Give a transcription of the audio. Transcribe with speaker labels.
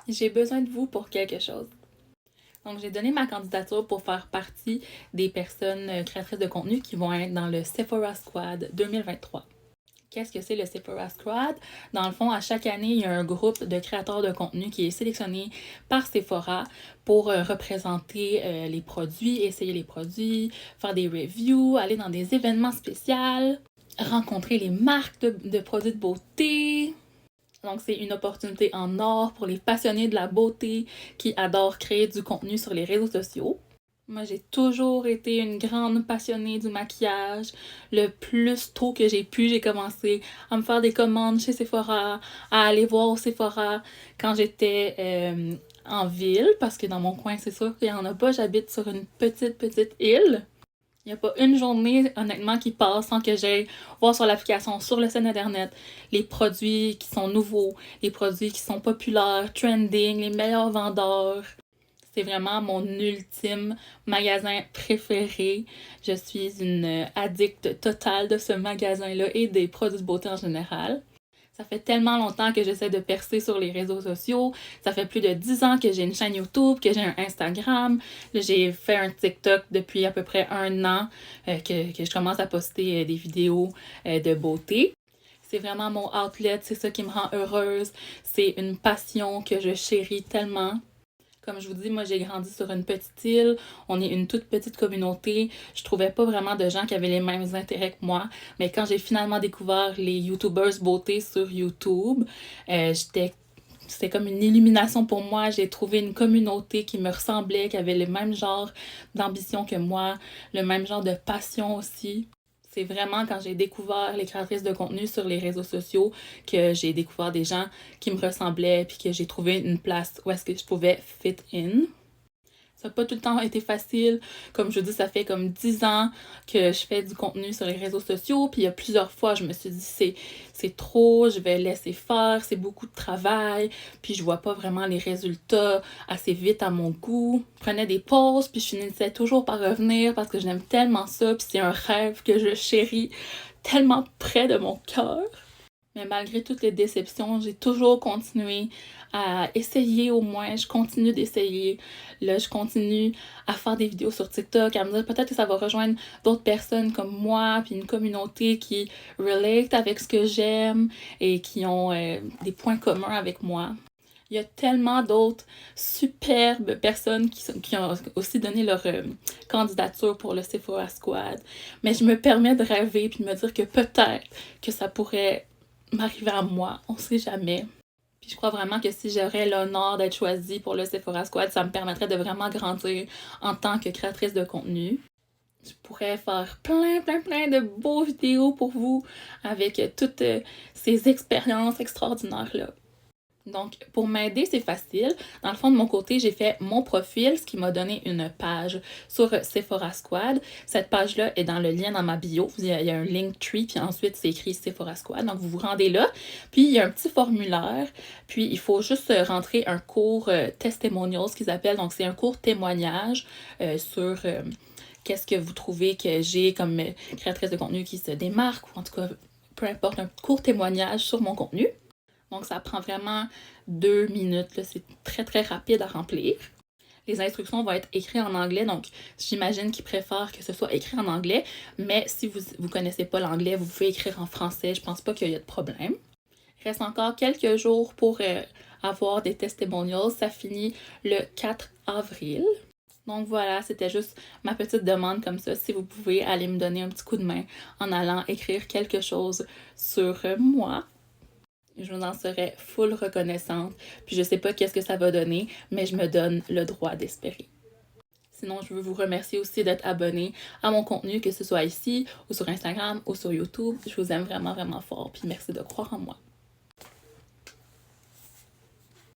Speaker 1: J'ai besoin de vous pour quelque chose. Donc, j'ai donné ma candidature pour faire partie des personnes créatrices de contenu qui vont être dans le Sephora Squad 2023. Qu'est-ce que c'est le Sephora Squad? Dans le fond, à chaque année, il y a un groupe de créateurs de contenu qui est sélectionné par Sephora pour représenter les produits, essayer les produits, faire des reviews, aller dans des événements spéciaux, rencontrer les marques de produits de beauté. Donc, c'est une opportunité en or pour les passionnés de la beauté qui adorent créer du contenu sur les réseaux sociaux. Moi, j'ai toujours été une grande passionnée du maquillage. Le plus tôt que j'ai pu, j'ai commencé à me faire des commandes chez Sephora, à aller voir au Sephora quand j'étais en ville, parce que dans mon coin, c'est sûr qu'il n'y en a pas. J'habite sur une petite île. Il n'y a pas une journée, honnêtement, qui passe sans que j'aille voir sur l'application, sur le site internet, les produits qui sont nouveaux, les produits qui sont populaires, trending, les meilleurs vendeurs. C'est vraiment mon ultime magasin préféré. Je suis une addict totale de ce magasin-là et des produits de beauté en général. Ça fait tellement longtemps que j'essaie de percer sur les réseaux sociaux. Ça fait plus de 10 ans que j'ai une chaîne YouTube, que j'ai un Instagram. Là, j'ai fait un TikTok depuis à peu près 1 an que je commence à poster des vidéos de beauté. C'est vraiment mon outlet, c'est ça qui me rend heureuse. C'est une passion que je chéris tellement. Comme je vous dis, moi j'ai grandi sur une petite île, on est une toute petite communauté. Je trouvais pas vraiment de gens qui avaient les mêmes intérêts que moi. Mais quand j'ai finalement découvert les YouTubers beauté sur YouTube, c'était comme une illumination pour moi. J'ai trouvé une communauté qui me ressemblait, qui avait le même genre d'ambition que moi, le même genre de passion aussi. C'est vraiment quand j'ai découvert les créatrices de contenu sur les réseaux sociaux que j'ai découvert des gens qui me ressemblaient puis que j'ai trouvé une place où est-ce que je pouvais fit in. Ça n'a pas tout le temps été facile. Comme je dis, ça fait comme 10 ans que je fais du contenu sur les réseaux sociaux. Puis il y a plusieurs fois, je me suis dit, c'est trop, je vais laisser faire, c'est beaucoup de travail. Puis je vois pas vraiment les résultats assez vite à mon goût. Je prenais des pauses, puis je finissais toujours par revenir parce que j'aime tellement ça. Puis c'est un rêve que je chéris tellement près de mon cœur. Mais malgré toutes les déceptions, j'ai toujours continué à essayer au moins. Je continue d'essayer. Là, je continue à faire des vidéos sur TikTok, à me dire peut-être que ça va rejoindre d'autres personnes comme moi, puis une communauté qui relate avec ce que j'aime et qui ont des points communs avec moi. Il y a tellement d'autres superbes personnes qui ont aussi donné leur candidature pour le Sephora Squad. Mais je me permets de rêver puis de me dire que peut-être que ça pourrait m'arriver à moi, on sait jamais. Puis je crois vraiment que si j'aurais l'honneur d'être choisie pour le Sephora Squad, ça me permettrait de vraiment grandir en tant que créatrice de contenu. Je pourrais faire plein de beaux vidéos pour vous avec toutes ces expériences extraordinaires-là. Donc, pour m'aider, c'est facile. Dans le fond, de mon côté, j'ai fait mon profil, ce qui m'a donné une page sur Sephora Squad. Cette page-là est dans le lien dans ma bio. Il y a un Linktree, puis ensuite, c'est écrit Sephora Squad. Donc, vous vous rendez là. Puis, il y a un petit formulaire. Puis, il faut juste rentrer un cours testimonial, ce qu'ils appellent. Donc, c'est un cours témoignage sur qu'est-ce que vous trouvez que j'ai comme créatrice de contenu qui se démarque, ou en tout cas, peu importe, un court témoignage sur mon contenu. Donc, ça prend vraiment 2 minutes. Là. C'est très rapide à remplir. Les instructions vont être écrites en anglais, donc j'imagine qu'ils préfèrent que ce soit écrit en anglais. Mais si vous ne connaissez pas l'anglais, vous pouvez écrire en français. Je pense pas qu'il y a de problème. Il reste encore quelques jours pour avoir des testimonials. Ça finit le 4 avril. Donc voilà, c'était juste ma petite demande comme ça. Si vous pouvez aller me donner un petit coup de main en allant écrire quelque chose sur moi. Je vous en serais full reconnaissante. Puis je sais pas qu'est-ce que ça va donner, mais je me donne le droit d'espérer. Sinon, je veux vous remercier aussi d'être abonné à mon contenu, que ce soit ici, ou sur Instagram, ou sur YouTube. Je vous aime vraiment fort. Puis merci de croire en moi.